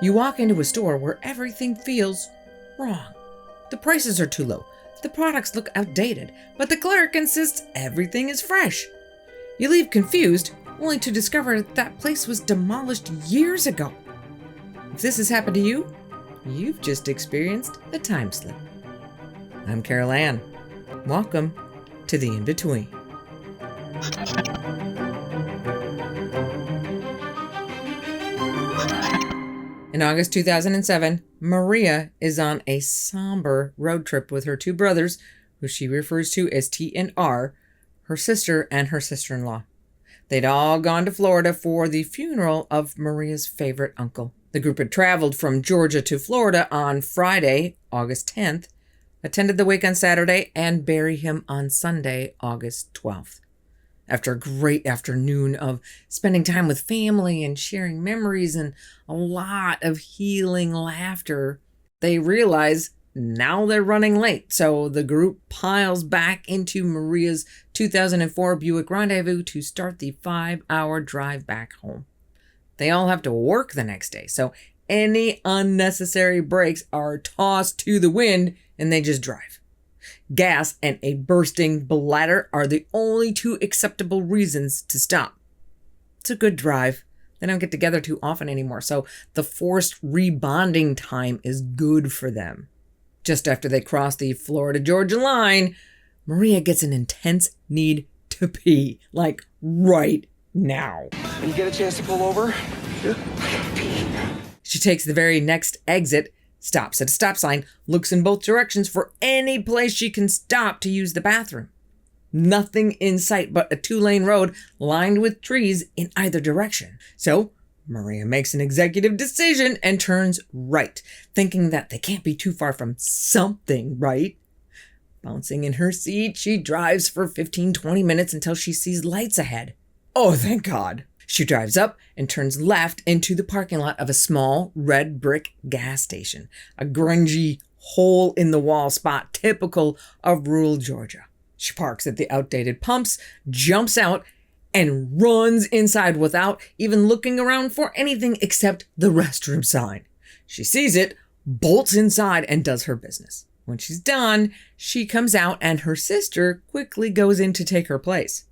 You walk into a store where everything feels wrong. The prices are too low. The products look outdated, but the clerk insists everything is fresh. You leave confused, only to discover that place was demolished years ago. If this has happened to you, you've just experienced a time slip. I'm Carol Ann. Welcome to the InBetween. In August 2007, Maria is on a somber road trip with her two brothers, who she refers to as T and R, her sister and her sister-in-law. They'd all gone to Florida for the funeral of Maria's favorite uncle. The group had traveled from Georgia to Florida on Friday, August 10th, attended the wake on Saturday, and bury him on Sunday, August 12th. After a great afternoon of spending time with family and sharing memories and a lot of healing laughter, they realize now they're running late. So the group piles back into Maria's 2004 Buick Rendezvous to start the 5-hour drive back home. They all have to work the next day, so any unnecessary breaks are tossed to the wind and they just drive. Gas and a bursting bladder are the only two acceptable reasons to stop. It's a good drive. They don't get together too often anymore, so the forced rebonding time is good for them. Just after they cross the Florida-Georgia line, Maria gets an intense need to pee, like right now. When you get a chance to pull over, I gotta pee. She takes the very next exit, stops at a stop sign, looks in both directions for any place she can stop to use the bathroom. Nothing in sight but a 2-lane road lined with trees in either direction. So Maria makes an executive decision and turns right, thinking that they can't be too far from something, right? Bouncing in her seat, she drives for 15-20 minutes until she sees lights ahead. Oh, thank God. She drives up and turns left into the parking lot of a small red brick gas station, a grungy hole-in-the-wall spot typical of rural Georgia. She parks at the outdated pumps, jumps out, and runs inside without even looking around for anything except the restroom sign. She sees it, bolts inside, and does her business. When she's done, she comes out and her sister quickly goes in to take her place.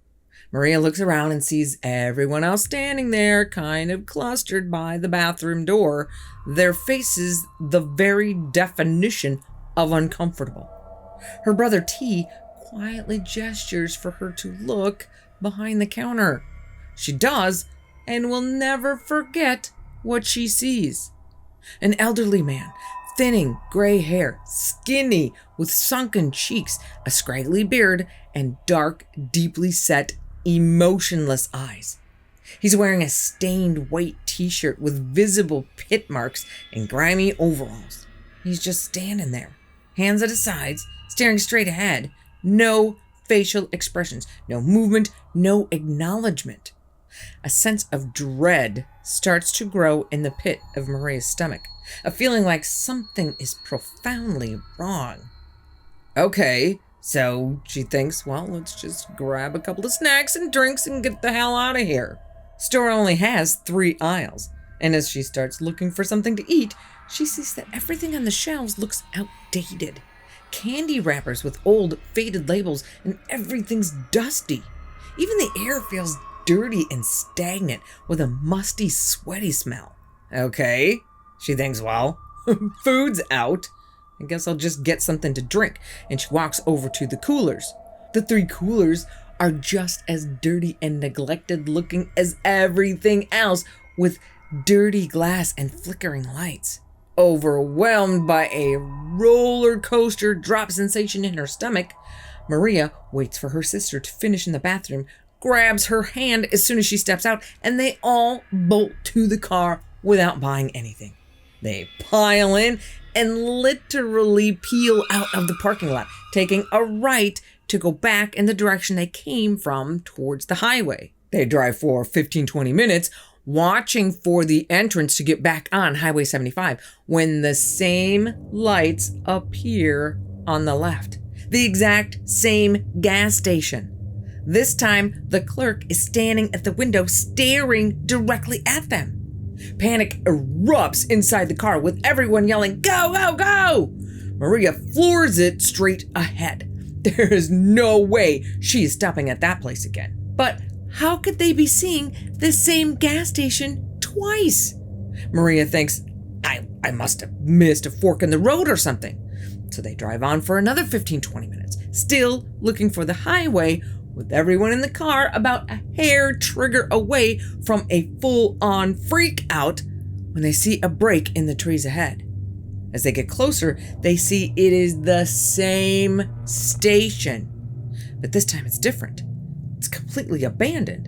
Maria looks around and sees everyone else standing there, kind of clustered by the bathroom door, their faces the very definition of uncomfortable. Her brother T quietly gestures for her to look behind the counter. She does, and will never forget what she sees. An elderly man, thinning gray hair, skinny, with sunken cheeks, a scraggly beard, and dark, deeply set, emotionless eyes. He's wearing a stained white t-shirt with visible pit marks and grimy overalls. He's just standing there, hands at his sides, staring straight ahead. No facial expressions, no movement, no acknowledgement. A sense of dread starts to grow in the pit of Maria's stomach, a feeling like something is profoundly wrong. Okay, so she thinks, well, let's just grab a couple of snacks and drinks and get the hell out of here. Store only has 3 aisles, and as she starts looking for something to eat, she sees that everything on the shelves looks outdated. Candy wrappers with old, faded labels, and everything's dusty. Even the air feels dirty and stagnant with a musty, sweaty smell. Okay, she thinks, well, food's out. I guess I'll just get something to drink. And she walks over to the coolers. The 3 coolers are just as dirty and neglected looking as everything else, with dirty glass and flickering lights. Overwhelmed by a roller coaster drop sensation in her stomach, Maria waits for her sister to finish in the bathroom, grabs her hand as soon as she steps out, and they all bolt to the car without buying anything. They pile in and literally peel out of the parking lot, taking a right to go back in the direction they came from towards the highway. They drive for 15-20 minutes, watching for the entrance to get back on Highway 75 when the same lights appear on the left. The exact same gas station. This time, the clerk is standing at the window staring directly at them. Panic erupts inside the car with everyone yelling, "Go, go, go!" Maria floors it straight ahead. There is no way she is stopping at that place again. But how could they be seeing the same gas station twice? Maria thinks, I must have missed a fork in the road or something. So they drive on for another 15-20 minutes, still looking for the highway, with everyone in the car about a hair trigger away from a full-on freak out when they see a break in the trees ahead. As they get closer, they see it is the same station. But this time it's different. It's completely abandoned.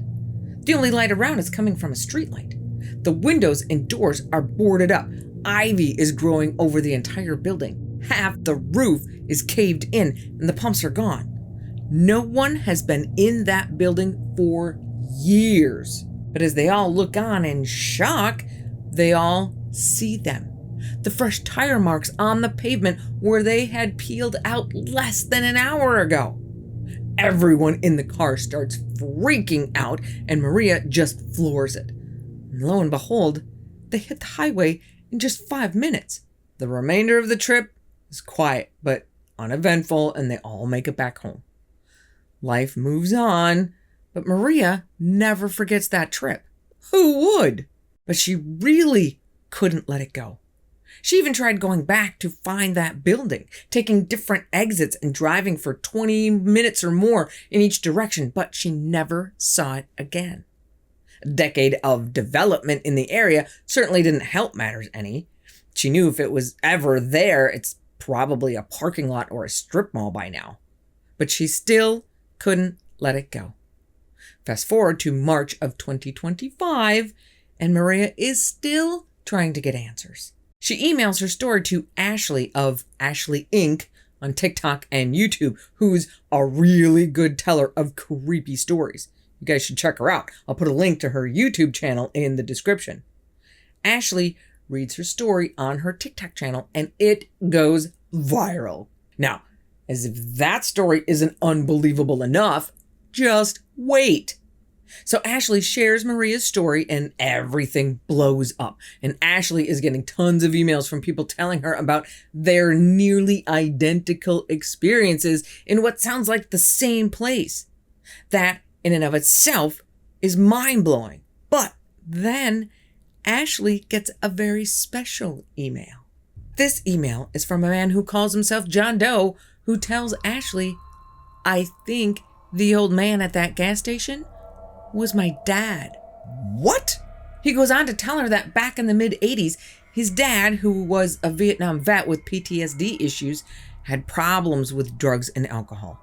The only light around is coming from a streetlight. The windows and doors are boarded up. Ivy is growing over the entire building. Half the roof is caved in and the pumps are gone. No one has been in that building for years. But as they all look on in shock, they all see them. The fresh tire marks on the pavement where they had peeled out less than an hour ago. Everyone in the car starts freaking out and Maria just floors it. And lo and behold, they hit the highway in just 5 minutes. The remainder of the trip is quiet but uneventful and they all make it back home. Life moves on, but Maria never forgets that trip. Who would? But she really couldn't let it go. She even tried going back to find that building, taking different exits and driving for 20 minutes or more in each direction, but she never saw it again. A decade of development in the area certainly didn't help matters any. She knew if it was ever there, it's probably a parking lot or a strip mall by now. But she still couldn't let it go. Fast forward to March of 2025, and Maria is still trying to get answers. She emails her story to Ashley of Ashley Inc. on TikTok and YouTube, who's a really good teller of creepy stories. You guys should check her out. I'll put a link to her YouTube channel in the description. Ashley reads her story on her TikTok channel and it goes viral. Now, as if that story isn't unbelievable enough, just wait. So Ashley shares Maria's story and everything blows up. And Ashley is getting tons of emails from people telling her about their nearly identical experiences in what sounds like the same place. That in and of itself is mind-blowing. But then Ashley gets a very special email. This email is from a man who calls himself John Doe, who tells Ashley, "I think the old man at that gas station was my dad." What? He goes on to tell her that back in the mid-'80s, his dad, who was a Vietnam vet with PTSD issues, had problems with drugs and alcohol.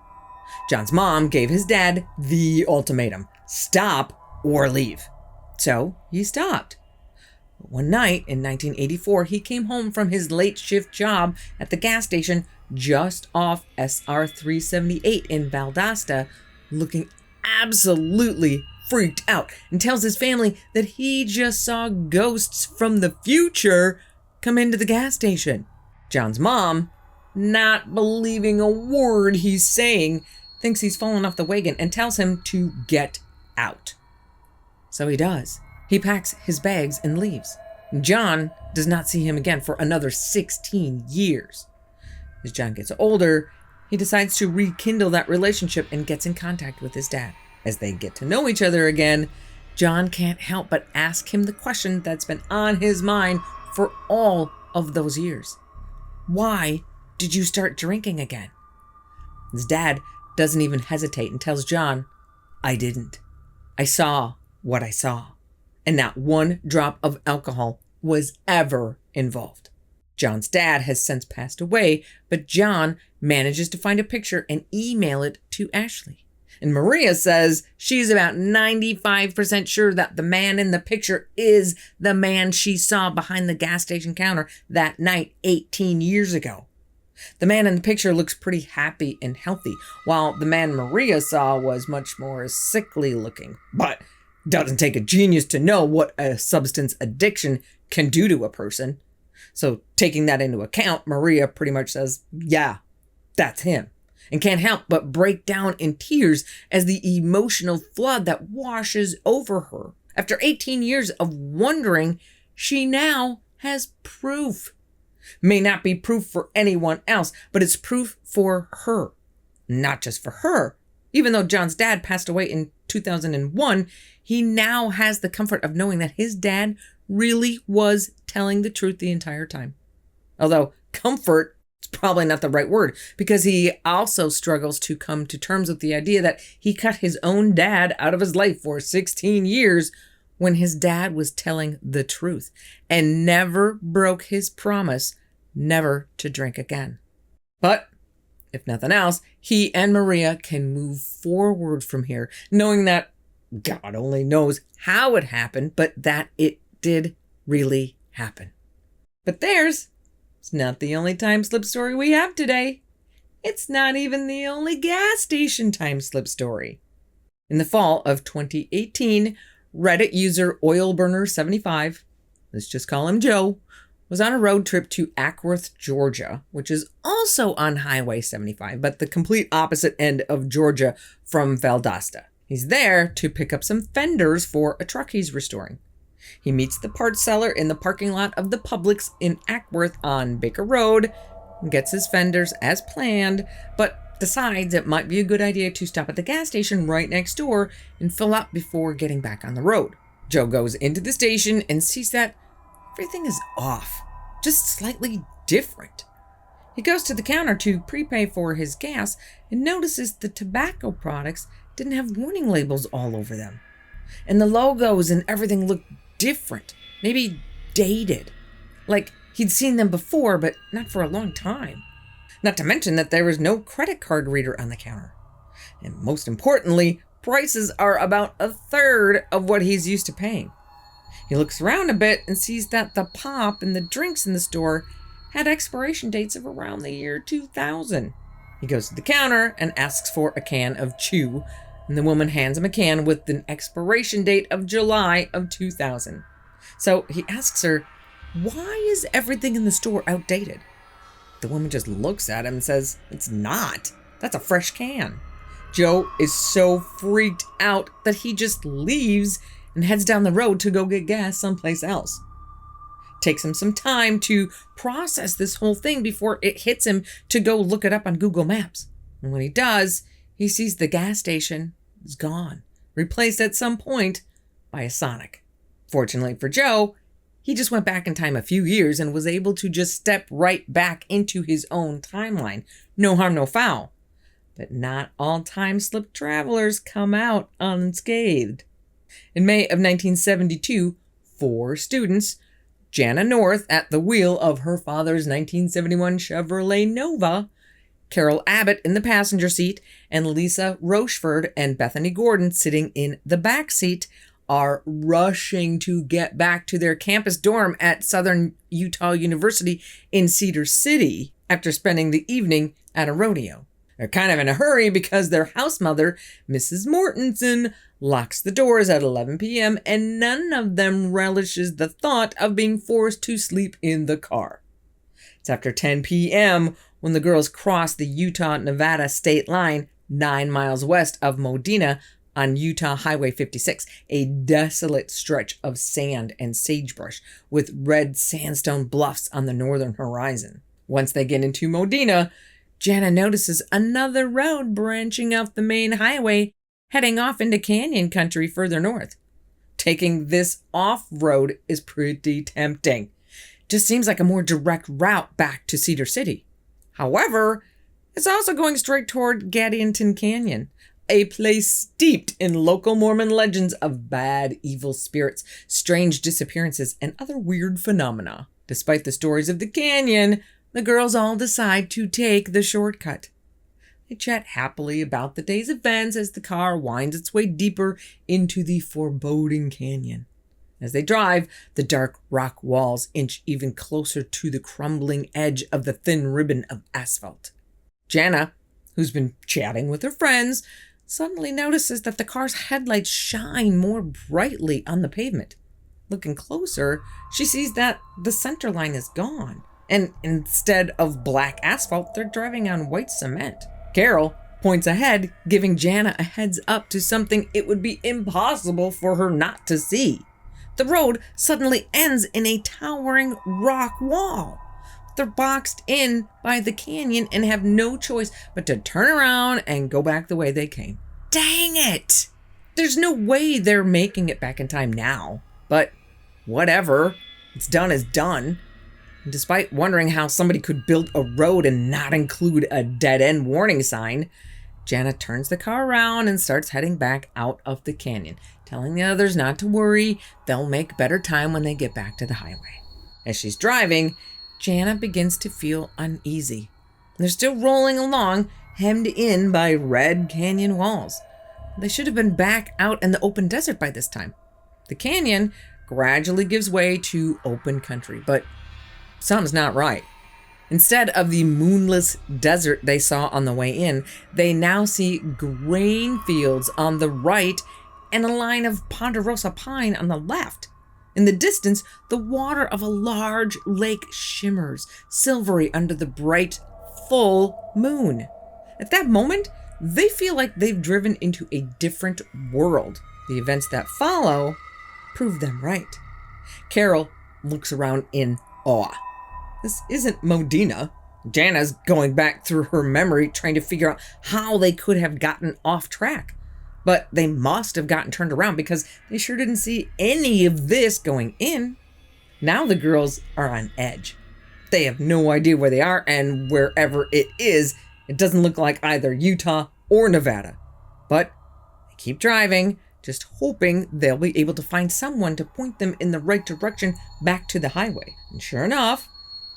John's mom gave his dad the ultimatum: stop or leave. So he stopped. But one night in 1984, he came home from his late shift job at the gas station just off SR 378 in Valdosta, looking absolutely freaked out, and tells his family that he just saw ghosts from the future come into the gas station. John's mom, not believing a word he's saying, thinks he's fallen off the wagon and tells him to get out. So he does. He packs his bags and leaves. John does not see him again for another 16 years. As John gets older, he decides to rekindle that relationship and gets in contact with his dad. As they get to know each other again, John can't help but ask him the question that's been on his mind for all of those years. Why did you start drinking again? His dad doesn't even hesitate and tells John, "I didn't. I saw what I saw." And not one drop of alcohol was ever involved. John's dad has since passed away, but John manages to find a picture and email it to Ashley. And Maria says she's about 95% sure that the man in the picture is the man she saw behind the gas station counter that night 18 years ago. The man in the picture looks pretty happy and healthy, while the man Maria saw was much more sickly looking. But doesn't take a genius to know what a substance addiction can do to a person. So taking that into account, Maria pretty much says, yeah, that's him. And can't help but break down in tears as the emotional flood that washes over her. After 18 years of wondering she now has proof. May not be proof for anyone else, but it's proof for her. Not just for her. Even though John's dad passed away in 2001, he now has the comfort of knowing that his dad really was telling the truth the entire time. Although comfort is probably not the right word, because he also struggles to come to terms with the idea that he cut his own dad out of his life for 16 years when his dad was telling the truth and never broke his promise never to drink again. But if nothing else, he and Maria can move forward from here, knowing that God only knows how it happened, but that it did really happen. But theirs is not the only time slip story we have today. It's not even the only gas station time slip story. In the fall of 2018, Reddit user OilBurner75, let's just call him Joe, was on a road trip to Ackworth, Georgia, which is also on Highway 75, but the complete opposite end of Georgia from Valdosta. He's there to pick up some fenders for a truck he's restoring. He meets the parts seller in the parking lot of the Publix in Ackworth on Baker Road, and gets his fenders as planned, but decides it might be a good idea to stop at the gas station right next door and fill up before getting back on the road. Joe goes into the station and sees that everything is off, just slightly different. He goes to the counter to prepay for his gas and notices the tobacco products didn't have warning labels all over them. And the logos and everything looked different, maybe dated. Like he'd seen them before, but not for a long time. Not to mention that there was no credit card reader on the counter. And most importantly, prices are about a third of what he's used to paying. He looks around a bit and sees that the pop and the drinks in the store had expiration dates of around the year 2000. He goes to the counter and asks for a can of chew, and the woman hands him a can with an expiration date of July of 2000. So he asks her, "Why is everything in the store outdated?" The woman just looks at him and says, "It's not. That's a fresh can." Joe is so freaked out that he just leaves and heads down the road to go get gas someplace else. Takes him some time to process this whole thing before it hits him to go look it up on Google Maps. And when he does, he sees the gas station is gone, replaced at some point by a Sonic. Fortunately for Joe, he just went back in time a few years and was able to just step right back into his own timeline. No harm, no foul. But not all time slip travelers come out unscathed. In May of 1972, 4 students, Jana North at the wheel of her father's 1971 Chevrolet Nova, Carol Abbott in the passenger seat, and Lisa Rocheford and Bethany Gordon sitting in the back seat, are rushing to get back to their campus dorm at Southern Utah University in Cedar City after spending the evening at a rodeo. They're kind of in a hurry because their house mother, Mrs. Mortensen, locks the doors at 11 p.m. and none of them relishes the thought of being forced to sleep in the car. It's after 10 p.m. when the girls cross the Utah-Nevada state line 9 miles west of Modena on Utah Highway 56, a desolate stretch of sand and sagebrush with red sandstone bluffs on the northern horizon. Once they get into Modena, Jana notices another road branching off the main highway, heading off into canyon country further north. Taking this off-road is pretty tempting. Just seems like a more direct route back to Cedar City. However, it's also going straight toward Gadianton Canyon, a place steeped in local Mormon legends of bad, evil spirits, strange disappearances, and other weird phenomena. Despite the stories of the canyon, the girls all decide to take the shortcut. They chat happily about the day's events as the car winds its way deeper into the foreboding canyon. As they drive, the dark rock walls inch even closer to the crumbling edge of the thin ribbon of asphalt. Jana, who's been chatting with her friends, suddenly notices that the car's headlights shine more brightly on the pavement. Looking closer, she sees that the center line is gone, and instead of black asphalt, they're driving on white cement. Carol points ahead, giving Jana a heads up to something it would be impossible for her not to see. The road suddenly ends in a towering rock wall. They're boxed in by the canyon and have no choice but to turn around and go back the way they came. Dang it! There's no way they're making it back in time now. But whatever. It's done is done. And despite wondering how somebody could build a road and not include a dead-end warning sign, Jana turns the car around and starts heading back out of the canyon, telling the others not to worry. They'll make better time when they get back to the highway. As she's driving, Jana begins to feel uneasy. They're still rolling along, hemmed in by red canyon walls. They should have been back out in the open desert by this time. The canyon gradually gives way to open country, but something's not right. Instead of the moonless desert they saw on the way in, they now see grain fields on the right and a line of ponderosa pine on the left. In the distance, the water of a large lake shimmers, silvery under the bright, full moon. At that moment, they feel like they've driven into a different world. The events that follow prove them right. Carol looks around in awe. This isn't Modena. Jana's going back through her memory trying to figure out how they could have gotten off track. But they must have gotten turned around because they sure didn't see any of this going in. Now the girls are on edge. They have no idea where they are, and wherever it is, it doesn't look like either Utah or Nevada. But they keep driving, just hoping they'll be able to find someone to point them in the right direction back to the highway. And sure enough,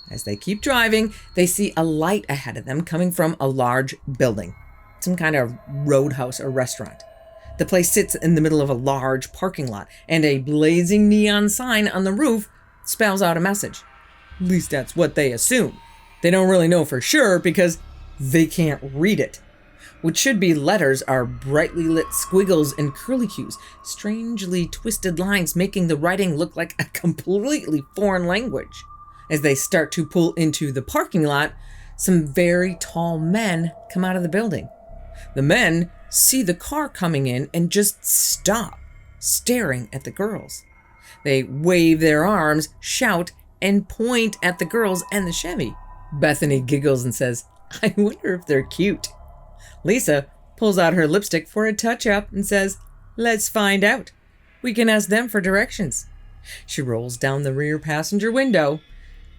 as they keep driving, they see a light ahead of them coming from a large building, some kind of roadhouse or restaurant. The place sits in the middle of a large parking lot, and a blazing neon sign on the roof spells out a message. At least that's what they assume. They don't really know for sure because they can't read it. What should be letters are brightly lit squiggles and curlicues, strangely twisted lines making the writing look like a completely foreign language. As they start to pull into the parking lot, some very tall men come out of the building. The men see the car coming in and just stop, staring at the girls. They wave their arms, shout, and point at the girls and the Chevy. Bethany giggles and says, "I wonder if they're cute." Lisa pulls out her lipstick for a touch-up and says, "Let's find out. We can ask them for directions." She rolls down the rear passenger window,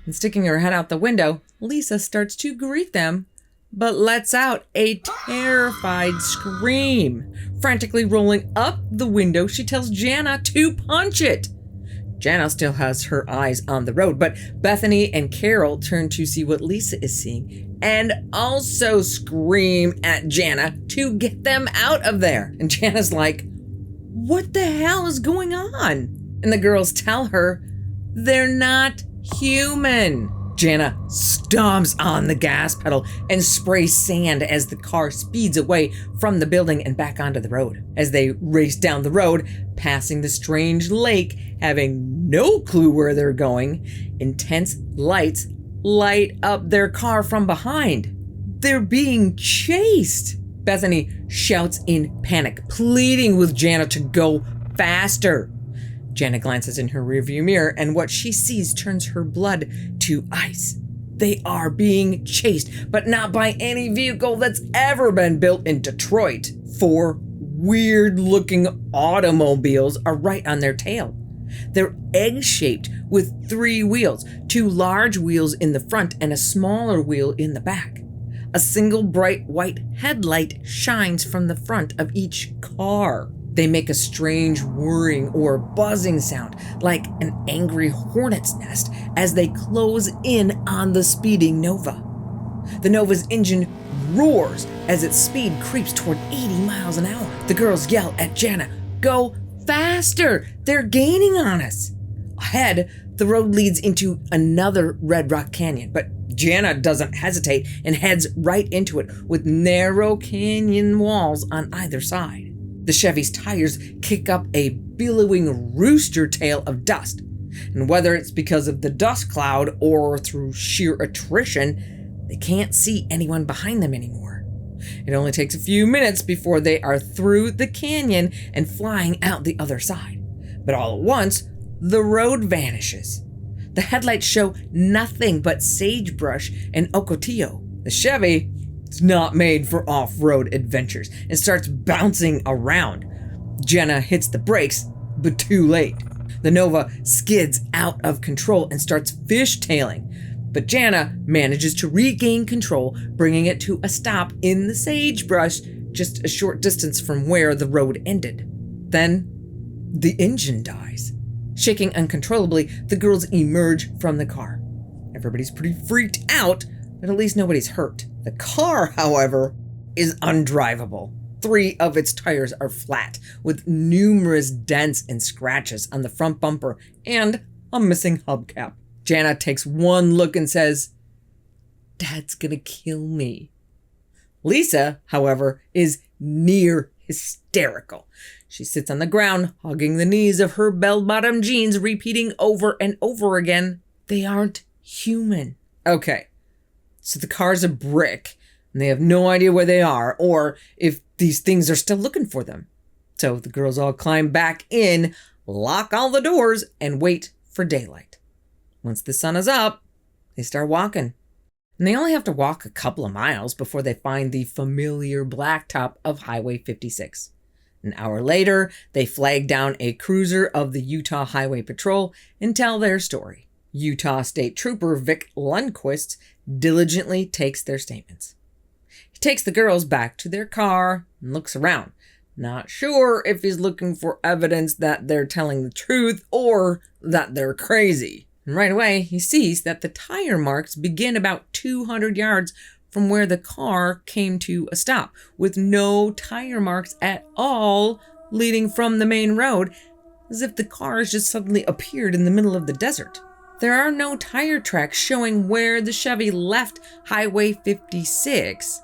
and sticking her head out the window, Lisa starts to greet them, but lets out a terrified scream. Frantically rolling up the window, she tells Jana to punch it. Jana still has her eyes on the road, but Bethany and Carol turn to see what Lisa is seeing and also scream at Jana to get them out of there. And Jana's like, "What the hell is going on?" And the girls tell her they're not human. Jana stomps on the gas pedal and sprays sand as the car speeds away from the building and back onto the road. As they race down the road, passing the strange lake, having no clue where they're going, intense lights light up their car from behind. They're being chased. Bethany shouts in panic, pleading with Jana to go faster. Jana glances in her rearview mirror, and what she sees turns her blood to ice. They are being chased, but not by any vehicle that's ever been built in Detroit. 4 weird-looking automobiles are right on their tail. They're egg-shaped with 3 wheels, 2 large wheels in the front and a smaller wheel in the back. A single bright white headlight shines from the front of each car. They make a strange whirring or buzzing sound, like an angry hornet's nest, as they close in on the speeding Nova. The Nova's engine roars as its speed creeps toward 80 miles an hour. The girls yell at Jana, "Go faster! They're gaining on us!" Ahead, the road leads into another red rock canyon, but Jana doesn't hesitate and heads right into it with narrow canyon walls on either side. The Chevy's tires kick up a billowing rooster tail of dust, and whether it's because of the dust cloud or through sheer attrition, they can't see anyone behind them anymore. It only takes a few minutes before they are through the canyon and flying out the other side. But all at once, the road vanishes. The headlights show nothing but sagebrush and ocotillo. The Chevy is not made for off-road adventures and starts bouncing around. Jenna hits the brakes, but too late. The Nova skids out of control and starts fishtailing, but Jana manages to regain control, bringing it to a stop in the sagebrush just a short distance from where the road ended. Then, the engine dies. Shaking uncontrollably, the girls emerge from the car. Everybody's pretty freaked out, but at least nobody's hurt. The car, however, is undrivable. 3 of its tires are flat, with numerous dents and scratches on the front bumper and a missing hubcap. Jana takes one look and says, "Dad's gonna kill me." Lisa, however, is near hysterical. She sits on the ground, hugging the knees of her bell-bottom jeans, repeating over and over again, "They aren't human." Okay, so the car's a brick, and they have no idea where they are, or if these things are still looking for them. So the girls all climb back in, lock all the doors, and wait for daylight. Once the sun is up, they start walking. And they only have to walk a couple of miles before they find the familiar blacktop of Highway 56. An hour later, they flag down a cruiser of the Utah Highway Patrol and tell their story. Utah State Trooper Vic Lundquist diligently takes their statements. He takes the girls back to their car and looks around, not sure if he's looking for evidence that they're telling the truth or that they're crazy. And right away, he sees that the tire marks begin about 200 yards from where the car came to a stop, with no tire marks at all leading from the main road, as if the cars just suddenly appeared in the middle of the desert. There are no tire tracks showing where the Chevy left Highway 56,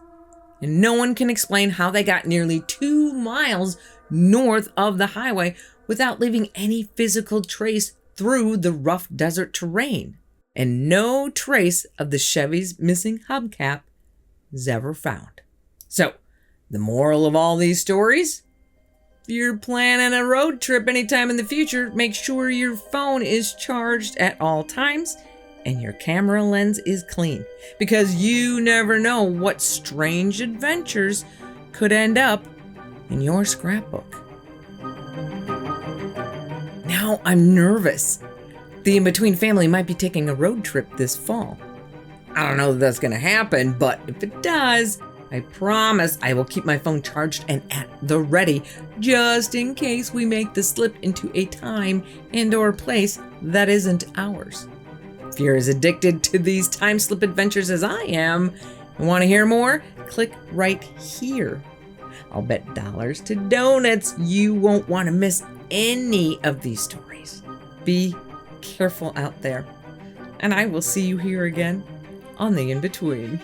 and no one can explain how they got nearly 2 miles north of the highway without leaving any physical trace through the rough desert terrain. And no trace of the Chevy's missing hubcap is ever found. So, the moral of all these stories? If you're planning a road trip anytime in the future, make sure your phone is charged at all times and your camera lens is clean, because you never know what strange adventures could end up in your scrapbook. Now I'm nervous. The InBetween family might be taking a road trip this fall. I don't know that that's going to happen, but if it does, I promise I will keep my phone charged and at the ready, just in case we make the slip into a time and/or place that isn't ours. If you're as addicted to these time slip adventures as I am and want to hear more, click right here. I'll bet dollars to donuts you won't want to miss any of these stories. Be careful out there, and I will see you here again on the InBetween.